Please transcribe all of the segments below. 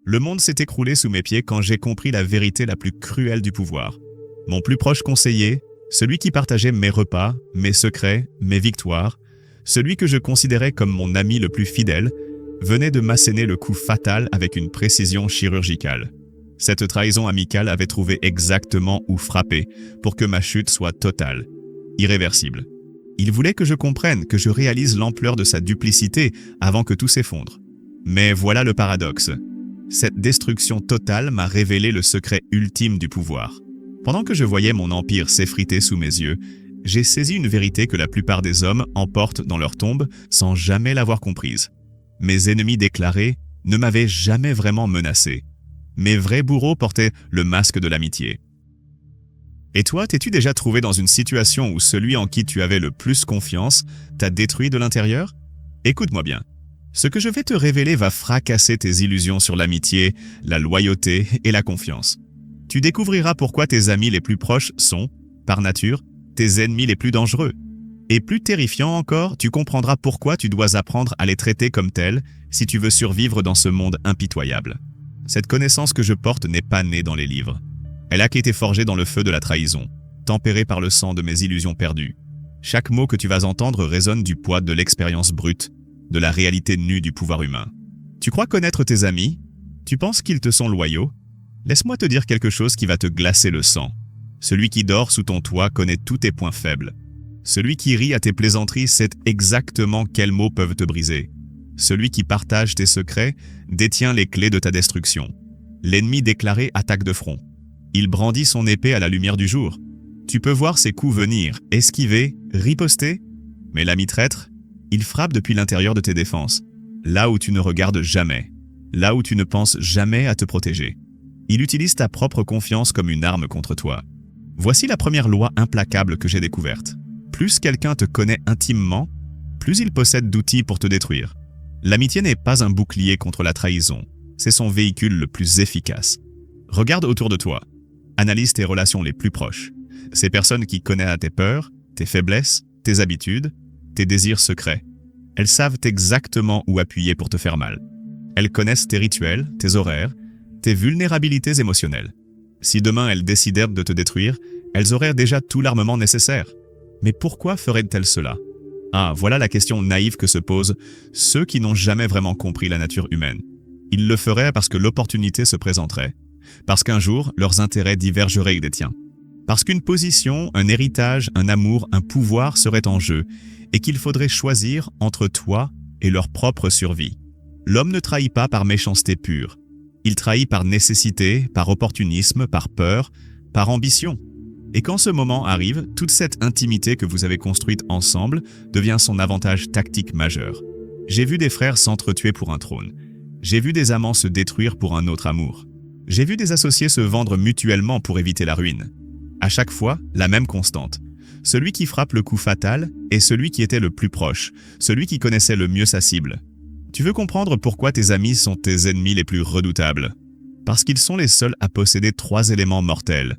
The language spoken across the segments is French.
Le monde s'est écroulé sous mes pieds quand j'ai compris la vérité la plus cruelle du pouvoir. Mon plus proche conseiller, celui qui partageait mes repas, mes secrets, mes victoires, celui que je considérais comme mon ami le plus fidèle, venait de m'asséner le coup fatal avec une précision chirurgicale. Cette trahison amicale avait trouvé exactement où frapper pour que ma chute soit totale, irréversible. Il voulait que je comprenne, que je réalise l'ampleur de sa duplicité avant que tout s'effondre. Mais voilà le paradoxe. Cette destruction totale m'a révélé le secret ultime du pouvoir. Pendant que je voyais mon empire s'effriter sous mes yeux, j'ai saisi une vérité que la plupart des hommes emportent dans leur tombe sans jamais l'avoir comprise. Mes ennemis déclarés ne m'avaient jamais vraiment menacé. Mes vrais bourreaux portaient le masque de l'amitié. Et toi, t'es-tu déjà trouvé dans une situation où celui en qui tu avais le plus confiance t'a détruit de l'intérieur? Écoute-moi bien. Ce que je vais te révéler va fracasser tes illusions sur l'amitié, la loyauté et la confiance. Tu découvriras pourquoi tes amis les plus proches sont, par nature, tes ennemis les plus dangereux. Et plus terrifiant encore, tu comprendras pourquoi tu dois apprendre à les traiter comme tels si tu veux survivre dans ce monde impitoyable. Cette connaissance que je porte n'est pas née dans les livres. Elle a été forgée dans le feu de la trahison, tempérée par le sang de mes illusions perdues. Chaque mot que tu vas entendre résonne du poids de l'expérience brute, de la réalité nue du pouvoir humain. Tu crois connaître tes amis? Tu penses qu'ils te sont loyaux? Laisse-moi te dire quelque chose qui va te glacer le sang. Celui qui dort sous ton toit connaît tous tes points faibles. Celui qui rit à tes plaisanteries sait exactement quels mots peuvent te briser. Celui qui partage tes secrets détient les clés de ta destruction. L'ennemi déclaré attaque de front. Il brandit son épée à la lumière du jour. Tu peux voir ses coups venir, esquiver, riposter. Mais l'ami traître, il frappe depuis l'intérieur de tes défenses, là où tu ne regardes jamais, là où tu ne penses jamais à te protéger. Il utilise ta propre confiance comme une arme contre toi. Voici la première loi implacable que j'ai découverte. Plus quelqu'un te connaît intimement, plus il possède d'outils pour te détruire. L'amitié n'est pas un bouclier contre la trahison, c'est son véhicule le plus efficace. Regarde autour de toi. Analyse tes relations les plus proches. Ces personnes qui connaissent tes peurs, tes faiblesses, tes habitudes, tes désirs secrets. Elles savent exactement où appuyer pour te faire mal. Elles connaissent tes rituels, tes horaires, tes vulnérabilités émotionnelles. Si demain elles décidèrent de te détruire, elles auraient déjà tout l'armement nécessaire. Mais pourquoi feraient-elles cela? Ah, voilà la question naïve que se posent ceux qui n'ont jamais vraiment compris la nature humaine. Ils le feraient parce que l'opportunité se présenterait, parce qu'un jour leurs intérêts divergeraient des tiens, parce qu'une position, un héritage, un amour, un pouvoir seraient en jeu, et qu'il faudrait choisir entre toi et leur propre survie. L'homme ne trahit pas par méchanceté pure. Il trahit par nécessité, par opportunisme, par peur, par ambition. Et quand ce moment arrive, toute cette intimité que vous avez construite ensemble devient son avantage tactique majeur. J'ai vu des frères s'entretuer pour un trône. J'ai vu des amants se détruire pour un autre amour. J'ai vu des associés se vendre mutuellement pour éviter la ruine. À chaque fois, la même constante. Celui qui frappe le coup fatal est celui qui était le plus proche, celui qui connaissait le mieux sa cible. Tu veux comprendre pourquoi tes amis sont tes ennemis les plus redoutables? Parce qu'ils sont les seuls à posséder 3 éléments mortels.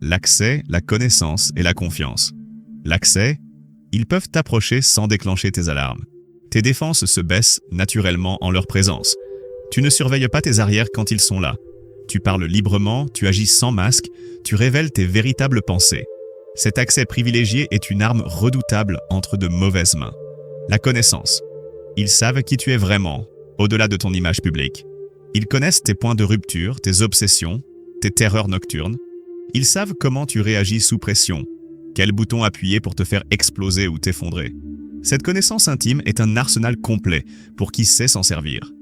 L'accès, la connaissance et la confiance. L'accès, ils peuvent t'approcher sans déclencher tes alarmes. Tes défenses se baissent naturellement en leur présence. Tu ne surveilles pas tes arrières quand ils sont là. Tu parles librement, tu agis sans masque, tu révèles tes véritables pensées. Cet accès privilégié est une arme redoutable entre de mauvaises mains. La connaissance. Ils savent qui tu es vraiment, au-delà de ton image publique. Ils connaissent tes points de rupture, tes obsessions, tes terreurs nocturnes. Ils savent comment tu réagis sous pression, quel bouton appuyer pour te faire exploser ou t'effondrer. Cette connaissance intime est un arsenal complet pour qui sait s'en servir.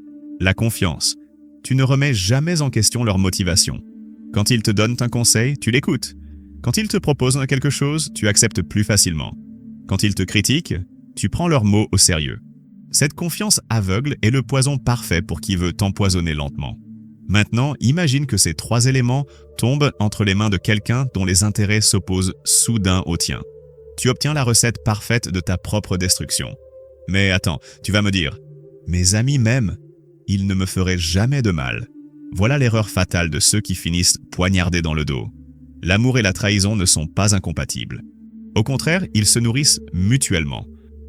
La confiance. Tu ne remets jamais en question leur motivation. Quand ils te donnent un conseil, tu l'écoutes. Quand ils te proposent quelque chose, tu acceptes plus facilement. Quand ils te critiquent, tu prends leurs mots au sérieux. Cette confiance aveugle est le poison parfait pour qui veut t'empoisonner lentement. Maintenant, imagine que ces 3 éléments tombent entre les mains de quelqu'un dont les intérêts s'opposent soudain aux tiens. Tu obtiens la recette parfaite de ta propre destruction. Mais attends, tu vas me dire, mes amis m'aiment, ils ne me feraient jamais de mal. Voilà l'erreur fatale de ceux qui finissent poignardés dans le dos. L'amour et la trahison ne sont pas incompatibles. Au contraire, ils se nourrissent mutuellement.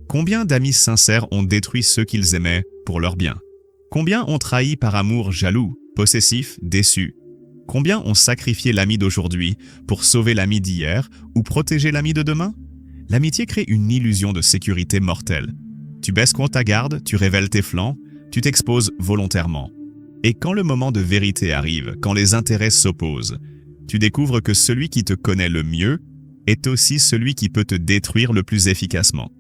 Combien d'amis sincères ont détruit ceux qu'ils aimaient pour leur bien? Combien ont trahi par amour jaloux, possessif, déçu? Combien ont sacrifié l'ami d'aujourd'hui pour sauver l'ami d'hier ou protéger l'ami de demain? L'amitié crée une illusion de sécurité mortelle. Tu baisses ta garde, tu révèles tes flancs, tu t'exposes volontairement. Et quand le moment de vérité arrive, quand les intérêts s'opposent, tu découvres que celui qui te connaît le mieux est aussi celui qui peut te détruire le plus efficacement.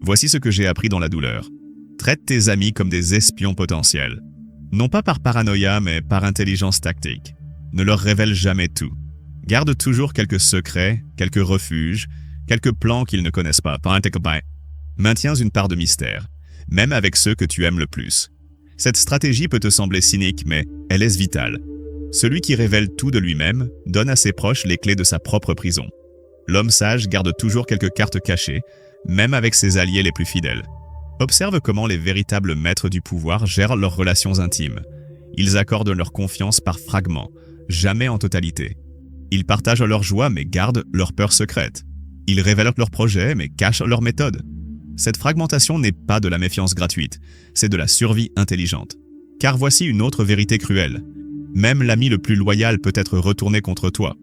Voici ce que j'ai appris dans la douleur. Traite tes amis comme des espions potentiels. Non pas par paranoïa, mais par intelligence tactique. Ne leur révèle jamais tout. Garde toujours quelques secrets, quelques refuges, quelques plans qu'ils ne connaissent pas. Maintiens une part de mystère, même avec ceux que tu aimes le plus. Cette stratégie peut te sembler cynique, mais elle est vitale. Celui qui révèle tout de lui-même donne à ses proches les clés de sa propre prison. L'homme sage garde toujours quelques cartes cachées, même avec ses alliés les plus fidèles. Observe comment les véritables maîtres du pouvoir gèrent leurs relations intimes. Ils accordent leur confiance par fragments, jamais en totalité. Ils partagent leur joie mais gardent leurs peurs secrètes. Ils révèlent leurs projets mais cachent leurs méthodes. Cette fragmentation n'est pas de la méfiance gratuite, c'est de la survie intelligente. Car voici une autre vérité cruelle. Même l'ami le plus loyal peut être retourné contre toi.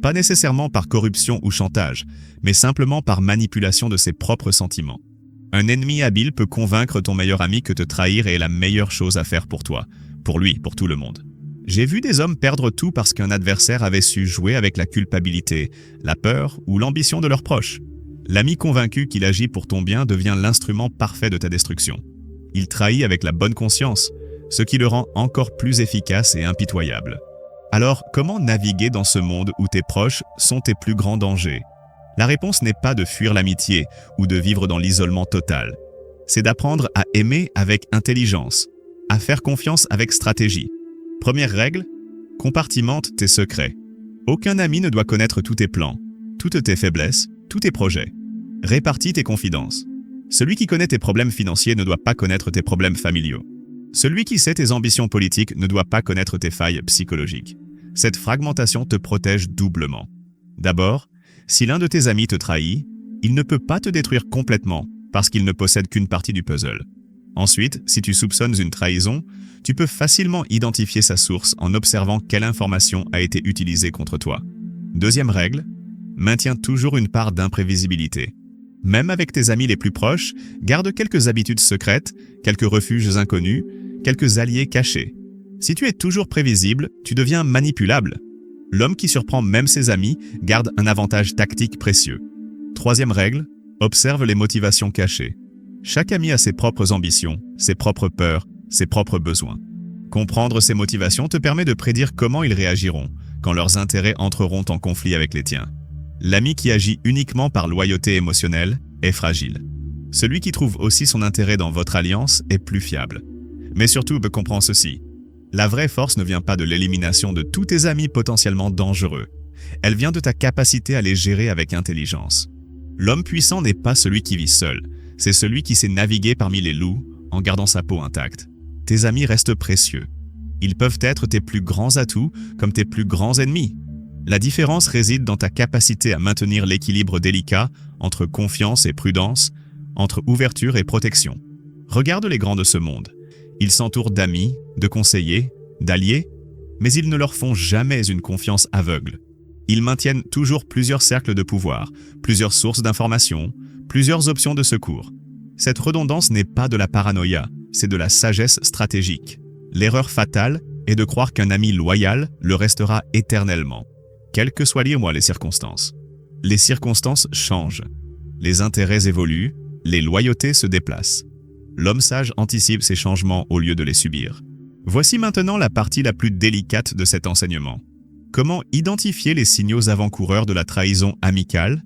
Pas nécessairement par corruption ou chantage, mais simplement par manipulation de ses propres sentiments. Un ennemi habile peut convaincre ton meilleur ami que te trahir est la meilleure chose à faire pour toi, pour lui, pour tout le monde. J'ai vu des hommes perdre tout parce qu'un adversaire avait su jouer avec la culpabilité, la peur ou l'ambition de leurs proches. L'ami convaincu qu'il agit pour ton bien devient l'instrument parfait de ta destruction. Il trahit avec la bonne conscience, ce qui le rend encore plus efficace et impitoyable. Alors, comment naviguer dans ce monde où tes proches sont tes plus grands dangers? La réponse n'est pas de fuir l'amitié ou de vivre dans l'isolement total. C'est d'apprendre à aimer avec intelligence, à faire confiance avec stratégie. Première règle, compartimente tes secrets. Aucun ami ne doit connaître tous tes plans, toutes tes faiblesses, tous tes projets. Répartis tes confidences. Celui qui connaît tes problèmes financiers ne doit pas connaître tes problèmes familiaux. Celui qui sait tes ambitions politiques ne doit pas connaître tes failles psychologiques. Cette fragmentation te protège doublement. D'abord, si l'un de tes amis te trahit, il ne peut pas te détruire complètement parce qu'il ne possède qu'une partie du puzzle. Ensuite, si tu soupçonnes une trahison, tu peux facilement identifier sa source en observant quelle information a été utilisée contre toi. Deuxième règle, maintiens toujours une part d'imprévisibilité. Même avec tes amis les plus proches, garde quelques habitudes secrètes, quelques refuges inconnus, quelques alliés cachés. Si tu es toujours prévisible, tu deviens manipulable. L'homme qui surprend même ses amis garde un avantage tactique précieux. Troisième règle, observe les motivations cachées. Chaque ami a ses propres ambitions, ses propres peurs, ses propres besoins. Comprendre ces motivations te permet de prédire comment ils réagiront quand leurs intérêts entreront en conflit avec les tiens. L'ami qui agit uniquement par loyauté émotionnelle est fragile. Celui qui trouve aussi son intérêt dans votre alliance est plus fiable. Mais surtout, comprends ceci. La vraie force ne vient pas de l'élimination de tous tes amis potentiellement dangereux. Elle vient de ta capacité à les gérer avec intelligence. L'homme puissant n'est pas celui qui vit seul, c'est celui qui sait naviguer parmi les loups en gardant sa peau intacte. Tes amis restent précieux. Ils peuvent être tes plus grands atouts comme tes plus grands ennemis. La différence réside dans ta capacité à maintenir l'équilibre délicat entre confiance et prudence, entre ouverture et protection. Regarde les grands de ce monde. Ils s'entourent d'amis, de conseillers, d'alliés, mais ils ne leur font jamais une confiance aveugle. Ils maintiennent toujours plusieurs cercles de pouvoir, plusieurs sources d'informations, plusieurs options de secours. Cette redondance n'est pas de la paranoïa, c'est de la sagesse stratégique. L'erreur fatale est de croire qu'un ami loyal le restera éternellement, quelles que soient les circonstances. Les circonstances changent, les intérêts évoluent, les loyautés se déplacent. L'homme sage anticipe ces changements au lieu de les subir. Voici maintenant la partie la plus délicate de cet enseignement. Comment identifier les signaux avant-coureurs de la trahison amicale?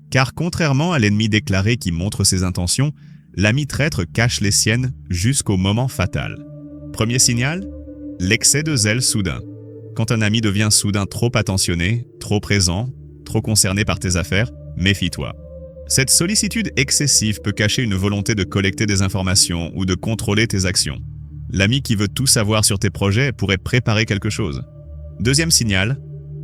Car contrairement à l'ennemi déclaré qui montre ses intentions, l'ami traître cache les siennes jusqu'au moment fatal. Premier signal, l'excès de zèle soudain. Quand un ami devient soudain trop attentionné, trop présent, trop concerné par tes affaires, méfie-toi. Cette sollicitude excessive peut cacher une volonté de collecter des informations ou de contrôler tes actions. L'ami qui veut tout savoir sur tes projets pourrait préparer quelque chose. Deuxième signal,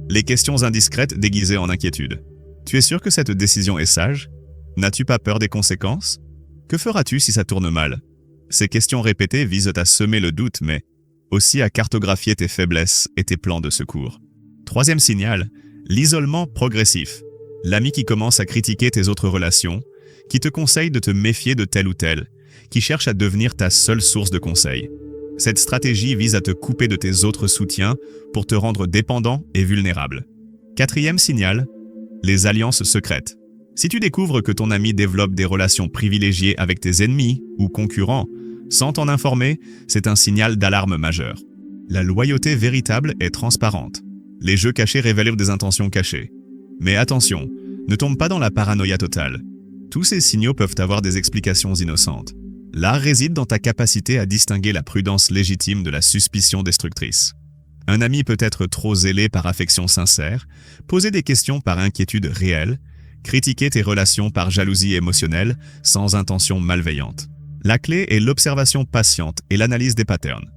les questions indiscrètes déguisées en inquiétude. Tu es sûr que cette décision est sage? N'as-tu pas peur des conséquences? Que feras-tu si ça tourne mal? Ces questions répétées visent à semer le doute, mais aussi à cartographier tes faiblesses et tes plans de secours. Troisième signal, l'isolement progressif. L'ami qui commence à critiquer tes autres relations, qui te conseille de te méfier de tel ou tel, qui cherche à devenir ta seule source de conseils. Cette stratégie vise à te couper de tes autres soutiens pour te rendre dépendant et vulnérable. Quatrième signal, les alliances secrètes. Si tu découvres que ton ami développe des relations privilégiées avec tes ennemis ou concurrents, sans t'en informer, c'est un signal d'alarme majeur. La loyauté véritable est transparente. Les jeux cachés révèlent des intentions cachées. Mais attention, ne tombe pas dans la paranoïa totale. Tous ces signaux peuvent avoir des explications innocentes. L'art réside dans ta capacité à distinguer la prudence légitime de la suspicion destructrice. Un ami peut être trop zélé par affection sincère, poser des questions par inquiétude réelle, critiquer tes relations par jalousie émotionnelle sans intention malveillante. La clé est l'observation patiente et l'analyse des patterns.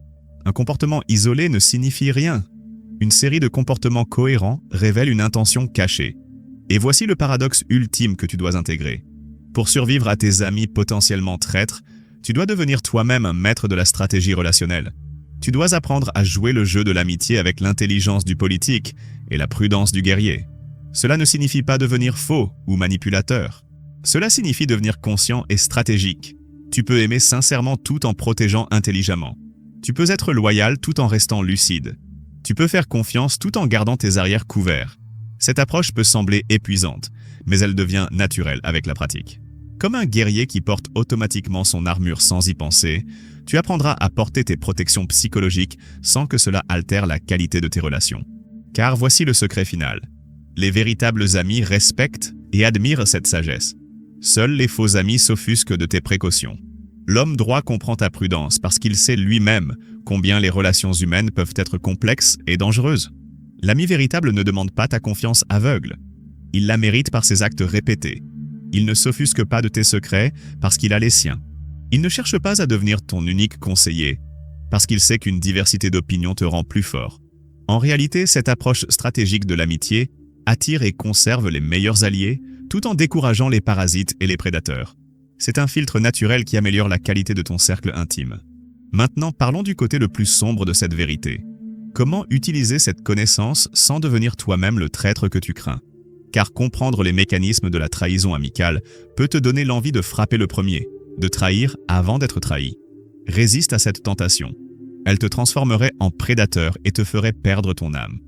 Un comportement isolé ne signifie rien. Une série de comportements cohérents révèle une intention cachée. Et voici le paradoxe ultime que tu dois intégrer. Pour survivre à tes amis potentiellement traîtres, tu dois devenir toi-même un maître de la stratégie relationnelle. Tu dois apprendre à jouer le jeu de l'amitié avec l'intelligence du politique et la prudence du guerrier. Cela ne signifie pas devenir faux ou manipulateur. Cela signifie devenir conscient et stratégique. Tu peux aimer sincèrement tout en protégeant intelligemment. Tu peux être loyal tout en restant lucide. Tu peux faire confiance tout en gardant tes arrières couverts. Cette approche peut sembler épuisante, mais elle devient naturelle avec la pratique. Comme un guerrier qui porte automatiquement son armure sans y penser, tu apprendras à porter tes protections psychologiques sans que cela altère la qualité de tes relations. Car voici le secret final. Les véritables amis respectent et admirent cette sagesse. Seuls les faux amis s'offusquent de tes précautions. L'homme droit comprend ta prudence parce qu'il sait lui-même combien les relations humaines peuvent être complexes et dangereuses. L'ami véritable ne demande pas ta confiance aveugle. Il la mérite par ses actes répétés. Il ne s'offusque pas de tes secrets parce qu'il a les siens. Il ne cherche pas à devenir ton unique conseiller parce qu'il sait qu'une diversité d'opinions te rend plus fort. En réalité, cette approche stratégique de l'amitié attire et conserve les meilleurs alliés tout en décourageant les parasites et les prédateurs. C'est un filtre naturel qui améliore la qualité de ton cercle intime. Maintenant, parlons du côté le plus sombre de cette vérité. Comment utiliser cette connaissance sans devenir toi-même le traître que tu crains? Car comprendre les mécanismes de la trahison amicale peut te donner l'envie de frapper le premier, de trahir avant d'être trahi. Résiste à cette tentation. Elle te transformerait en prédateur et te ferait perdre ton âme.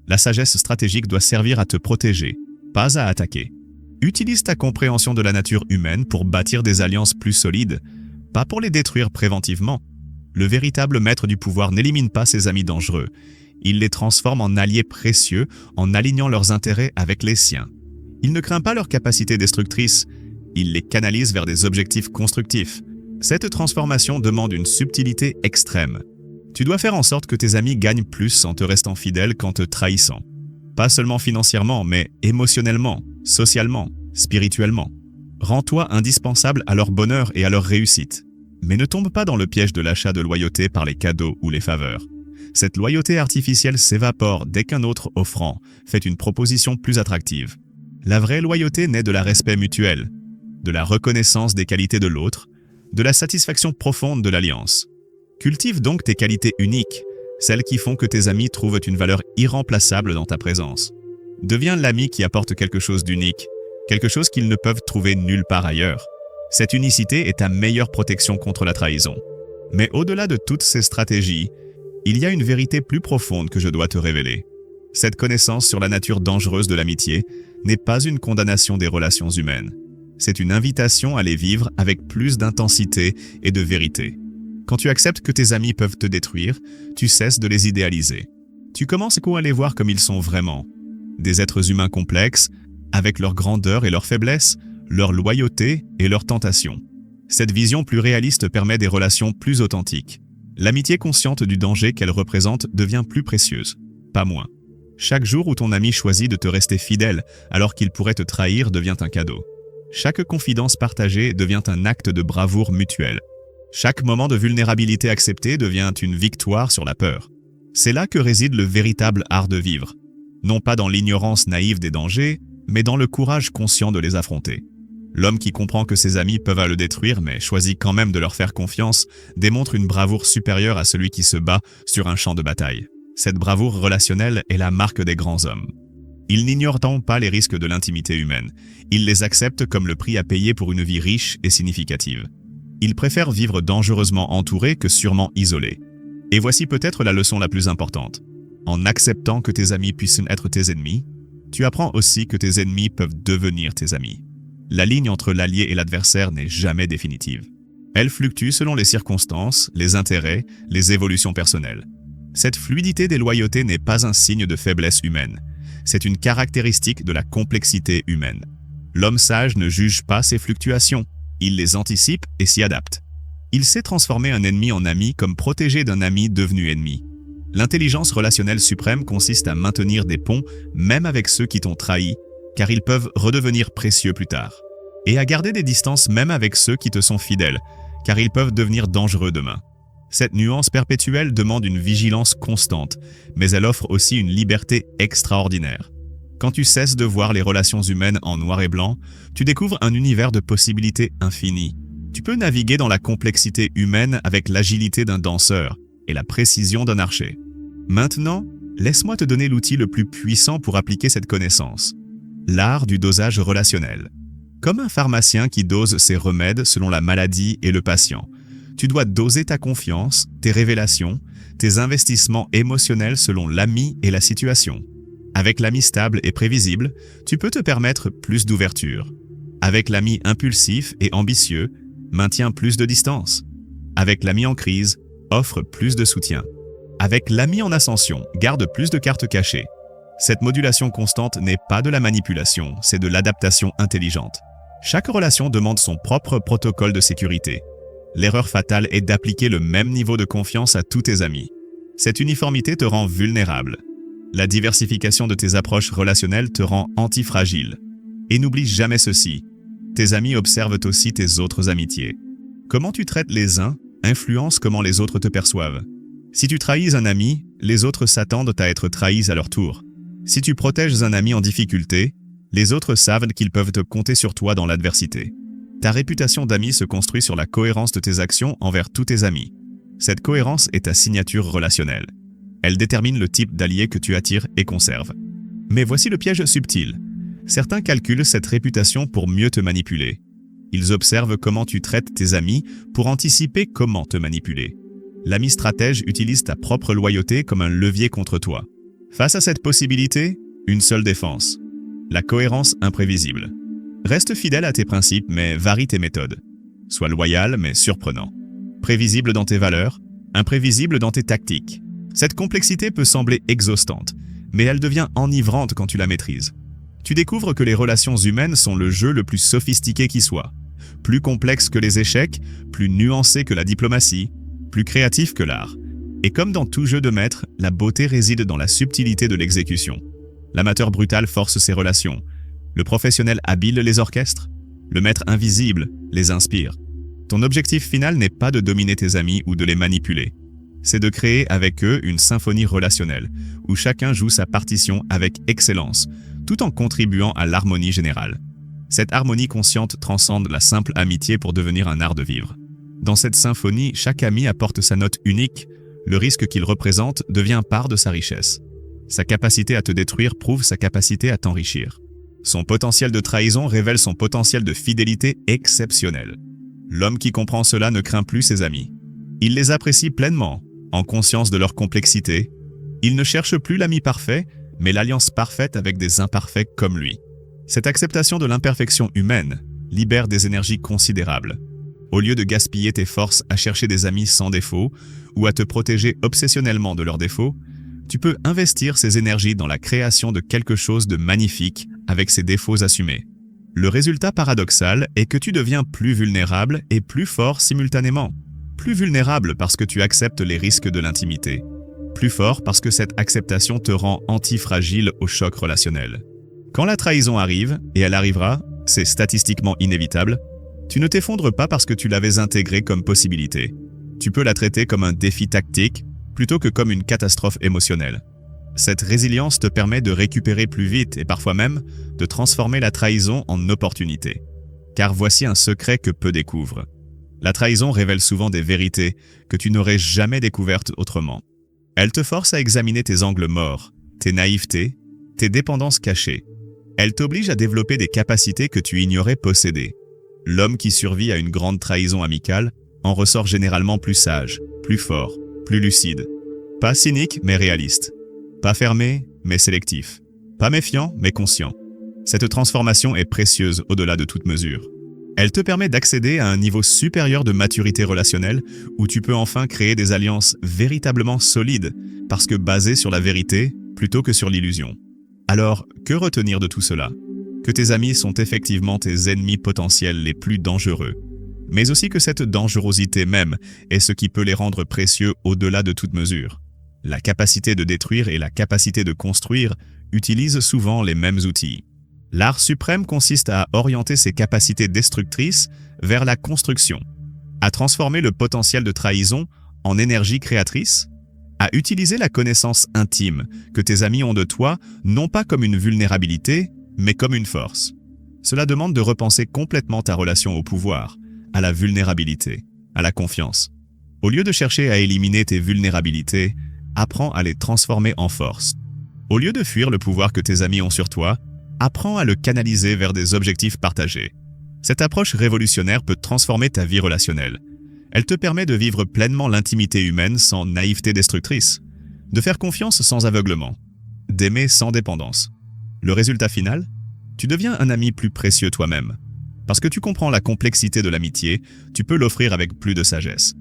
La sagesse stratégique doit servir à te protéger, pas à attaquer. Utilise ta compréhension de la nature humaine pour bâtir des alliances plus solides, pas pour les détruire préventivement. Le véritable maître du pouvoir n'élimine pas ses amis dangereux. Il les transforme en alliés précieux en alignant leurs intérêts avec les siens. Il ne craint pas leurs capacités destructrices, il les canalise vers des objectifs constructifs. Cette transformation demande une subtilité extrême. Tu dois faire en sorte que tes amis gagnent plus en te restant fidèles qu'en te trahissant. Pas seulement financièrement, mais émotionnellement, socialement, spirituellement. Rends-toi indispensable à leur bonheur et à leur réussite. Mais ne tombe pas dans le piège de l'achat de loyauté par les cadeaux ou les faveurs. Cette loyauté artificielle s'évapore dès qu'un autre offrant fait une proposition plus attractive. La vraie loyauté naît de la respect mutuel, de la reconnaissance des qualités de l'autre, de la satisfaction profonde de l'alliance. Cultive donc tes qualités uniques, celles qui font que tes amis trouvent une valeur irremplaçable dans ta présence. Deviens l'ami qui apporte quelque chose d'unique, quelque chose qu'ils ne peuvent trouver nulle part ailleurs. Cette unicité est ta meilleure protection contre la trahison. Mais au-delà de toutes ces stratégies, il y a une vérité plus profonde que je dois te révéler. Cette connaissance sur la nature dangereuse de l'amitié n'est pas une condamnation des relations humaines. C'est une invitation à les vivre avec plus d'intensité et de vérité. Quand tu acceptes que tes amis peuvent te détruire, tu cesses de les idéaliser. Tu commences à les voir comme ils sont vraiment. Des êtres humains complexes, avec leur grandeur et leur faiblesse, leur loyauté et leurs tentations. Cette vision plus réaliste permet des relations plus authentiques. L'amitié consciente du danger qu'elle représente devient plus précieuse, pas moins. Chaque jour où ton ami choisit de te rester fidèle alors qu'il pourrait te trahir devient un cadeau. Chaque confidence partagée devient un acte de bravoure mutuelle. Chaque moment de vulnérabilité accepté devient une victoire sur la peur. C'est là que réside le véritable art de vivre. Non pas dans l'ignorance naïve des dangers, mais dans le courage conscient de les affronter. L'homme qui comprend que ses amis peuvent le détruire mais choisit quand même de leur faire confiance démontre une bravoure supérieure à celui qui se bat sur un champ de bataille. Cette bravoure relationnelle est la marque des grands hommes. Ils n'ignorent donc pas les risques de l'intimité humaine. Ils les acceptent comme le prix à payer pour une vie riche et significative. Ils préfèrent vivre dangereusement entourés que sûrement isolés. Et voici peut-être la leçon la plus importante. En acceptant que tes amis puissent être tes ennemis, tu apprends aussi que tes ennemis peuvent devenir tes amis. La ligne entre l'allié et l'adversaire n'est jamais définitive. Elle fluctue selon les circonstances, les intérêts, les évolutions personnelles. Cette fluidité des loyautés n'est pas un signe de faiblesse humaine. C'est une caractéristique de la complexité humaine. L'homme sage ne juge pas ces fluctuations, il les anticipe et s'y adapte. Il sait transformer un ennemi en ami comme protégé d'un ami devenu ennemi. L'intelligence relationnelle suprême consiste à maintenir des ponts même avec ceux qui t'ont trahi, car ils peuvent redevenir précieux plus tard. Et à garder des distances même avec ceux qui te sont fidèles, car ils peuvent devenir dangereux demain. Cette nuance perpétuelle demande une vigilance constante, mais elle offre aussi une liberté extraordinaire. Quand tu cesses de voir les relations humaines en noir et blanc, tu découvres un univers de possibilités infinies. Tu peux naviguer dans la complexité humaine avec l'agilité d'un danseur et la précision d'un archer. Maintenant, laisse-moi te donner l'outil le plus puissant pour appliquer cette connaissance. L'art du dosage relationnel. Comme un pharmacien qui dose ses remèdes selon la maladie et le patient, tu dois doser ta confiance, tes révélations, tes investissements émotionnels selon l'ami et la situation. Avec l'ami stable et prévisible, tu peux te permettre plus d'ouverture. Avec l'ami impulsif et ambitieux, maintiens plus de distance. Avec l'ami en crise, offre plus de soutien. Avec l'ami en ascension, garde plus de cartes cachées. Cette modulation constante n'est pas de la manipulation, c'est de l'adaptation intelligente. Chaque relation demande son propre protocole de sécurité. L'erreur fatale est d'appliquer le même niveau de confiance à tous tes amis. Cette uniformité te rend vulnérable. La diversification de tes approches relationnelles te rend antifragile. Et n'oublie jamais ceci, tes amis observent aussi tes autres amitiés. Comment tu traites les uns influence comment les autres te perçoivent. Si tu trahis un ami, les autres s'attendent à être trahis à leur tour. Si tu protèges un ami en difficulté, les autres savent qu'ils peuvent te compter sur toi dans l'adversité. Ta réputation d'ami se construit sur la cohérence de tes actions envers tous tes amis. Cette cohérence est ta signature relationnelle. Elle détermine le type d'allié que tu attires et conserves. Mais voici le piège subtil. Certains calculent cette réputation pour mieux te manipuler. Ils observent comment tu traites tes amis pour anticiper comment te manipuler. L'ami stratège utilise ta propre loyauté comme un levier contre toi. Face à cette possibilité, une seule défense. La cohérence imprévisible. Reste fidèle à tes principes, mais varie tes méthodes. Sois loyal, mais surprenant. Prévisible dans tes valeurs, imprévisible dans tes tactiques. Cette complexité peut sembler exhaustante, mais elle devient enivrante quand tu la maîtrises. Tu découvres que les relations humaines sont le jeu le plus sophistiqué qui soit. Plus complexe que les échecs, plus nuancé que la diplomatie, plus créatif que l'art. Et comme dans tout jeu de maître, la beauté réside dans la subtilité de l'exécution. L'amateur brutal force ses relations. Le professionnel habile les orchestres. Le maître invisible les inspire. Ton objectif final n'est pas de dominer tes amis ou de les manipuler. C'est de créer avec eux une symphonie relationnelle, où chacun joue sa partition avec excellence, tout en contribuant à l'harmonie générale. Cette harmonie consciente transcende la simple amitié pour devenir un art de vivre. Dans cette symphonie, chaque ami apporte sa note unique. Le risque qu'il représente devient part de sa richesse. Sa capacité à te détruire prouve sa capacité à t'enrichir. Son potentiel de trahison révèle son potentiel de fidélité exceptionnel. L'homme qui comprend cela ne craint plus ses amis. Il les apprécie pleinement, en conscience de leur complexité. Il ne cherche plus l'ami parfait, mais l'alliance parfaite avec des imparfaits comme lui. Cette acceptation de l'imperfection humaine libère des énergies considérables. Au lieu de gaspiller tes forces à chercher des amis sans défaut ou à te protéger obsessionnellement de leurs défauts, tu peux investir ces énergies dans la création de quelque chose de magnifique avec ses défauts assumés. Le résultat paradoxal est que tu deviens plus vulnérable et plus fort simultanément. Plus vulnérable parce que tu acceptes les risques de l'intimité. Plus fort parce que cette acceptation te rend antifragile au choc relationnel. Quand la trahison arrive, et elle arrivera, c'est statistiquement inévitable, tu ne t'effondres pas parce que tu l'avais intégrée comme possibilité. Tu peux la traiter comme un défi tactique plutôt que comme une catastrophe émotionnelle. Cette résilience te permet de récupérer plus vite et parfois même de transformer la trahison en opportunité. Car voici un secret que peu découvrent. La trahison révèle souvent des vérités que tu n'aurais jamais découvertes autrement. Elle te force à examiner tes angles morts, tes naïvetés, tes dépendances cachées. Elle t'oblige à développer des capacités que tu ignorais posséder. L'homme qui survit à une grande trahison amicale en ressort généralement plus sage, plus fort, plus lucide. Pas cynique, mais réaliste. Pas fermé, mais sélectif. Pas méfiant, mais conscient. Cette transformation est précieuse au-delà de toute mesure. Elle te permet d'accéder à un niveau supérieur de maturité relationnelle où tu peux enfin créer des alliances véritablement solides parce que basées sur la vérité plutôt que sur l'illusion. Alors, que retenir de tout cela? Que tes amis sont effectivement tes ennemis potentiels les plus dangereux, mais aussi que cette dangerosité même est ce qui peut les rendre précieux au-delà de toute mesure. La capacité de détruire et la capacité de construire utilisent souvent les mêmes outils. L'art suprême consiste à orienter ses capacités destructrices vers la construction, à transformer le potentiel de trahison en énergie créatrice, à utiliser la connaissance intime que tes amis ont de toi non pas comme une vulnérabilité, mais comme une force. Cela demande de repenser complètement ta relation au pouvoir, à la vulnérabilité, à la confiance. Au lieu de chercher à éliminer tes vulnérabilités, apprends à les transformer en force. Au lieu de fuir le pouvoir que tes amis ont sur toi, apprends à le canaliser vers des objectifs partagés. Cette approche révolutionnaire peut transformer ta vie relationnelle. Elle te permet de vivre pleinement l'intimité humaine sans naïveté destructrice, de faire confiance sans aveuglement, d'aimer sans dépendance. Le résultat final? Tu deviens un ami plus précieux toi-même. Parce que tu comprends la complexité de l'amitié, tu peux l'offrir avec plus de sagesse.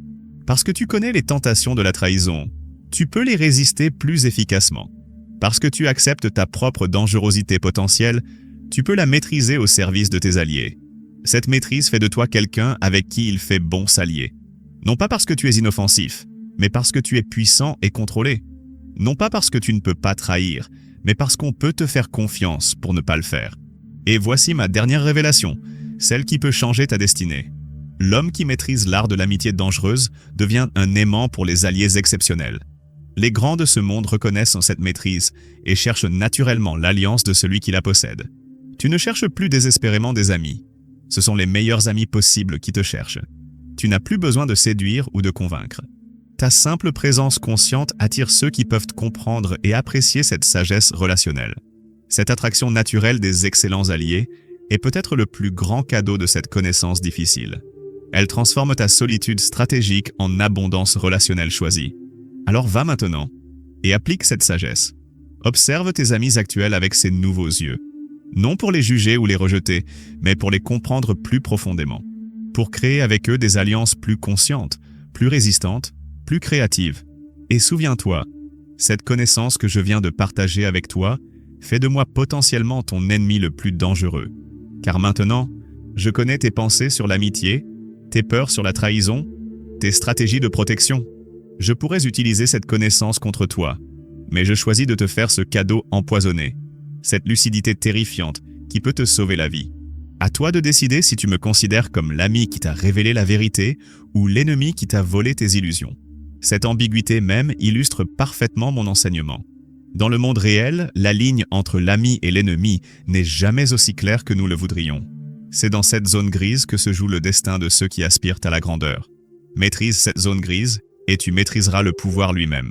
Parce que tu connais les tentations de la trahison, tu peux les résister plus efficacement. Parce que tu acceptes ta propre dangerosité potentielle, tu peux la maîtriser au service de tes alliés. Cette maîtrise fait de toi quelqu'un avec qui il fait bon s'allier. Non pas parce que tu es inoffensif, mais parce que tu es puissant et contrôlé. Non pas parce que tu ne peux pas trahir, mais parce qu'on peut te faire confiance pour ne pas le faire. Et voici ma dernière révélation, celle qui peut changer ta destinée. L'homme qui maîtrise l'art de l'amitié dangereuse devient un aimant pour les alliés exceptionnels. Les grands de ce monde reconnaissent cette maîtrise et cherchent naturellement l'alliance de celui qui la possède. Tu ne cherches plus désespérément des amis. Ce sont les meilleurs amis possibles qui te cherchent. Tu n'as plus besoin de séduire ou de convaincre. Ta simple présence consciente attire ceux qui peuvent comprendre et apprécier cette sagesse relationnelle. Cette attraction naturelle des excellents alliés est peut-être le plus grand cadeau de cette connaissance difficile. Elle transforme ta solitude stratégique en abondance relationnelle choisie. Alors va maintenant et applique cette sagesse. Observe tes amis actuels avec ces nouveaux yeux. Non pour les juger ou les rejeter, mais pour les comprendre plus profondément. Pour créer avec eux des alliances plus conscientes, plus résistantes, plus créatives. Et souviens-toi, cette connaissance que je viens de partager avec toi fait de moi potentiellement ton ennemi le plus dangereux. Car maintenant, je connais tes pensées sur l'amitié, tes peurs sur la trahison, tes stratégies de protection. Je pourrais utiliser cette connaissance contre toi, mais je choisis de te faire ce cadeau empoisonné, cette lucidité terrifiante qui peut te sauver la vie. À toi de décider si tu me considères comme l'ami qui t'a révélé la vérité ou l'ennemi qui t'a volé tes illusions. Cette ambiguïté même illustre parfaitement mon enseignement. Dans le monde réel, la ligne entre l'ami et l'ennemi n'est jamais aussi claire que nous le voudrions. C'est dans cette zone grise que se joue le destin de ceux qui aspirent à la grandeur. Maîtrise cette zone grise et tu maîtriseras le pouvoir lui-même.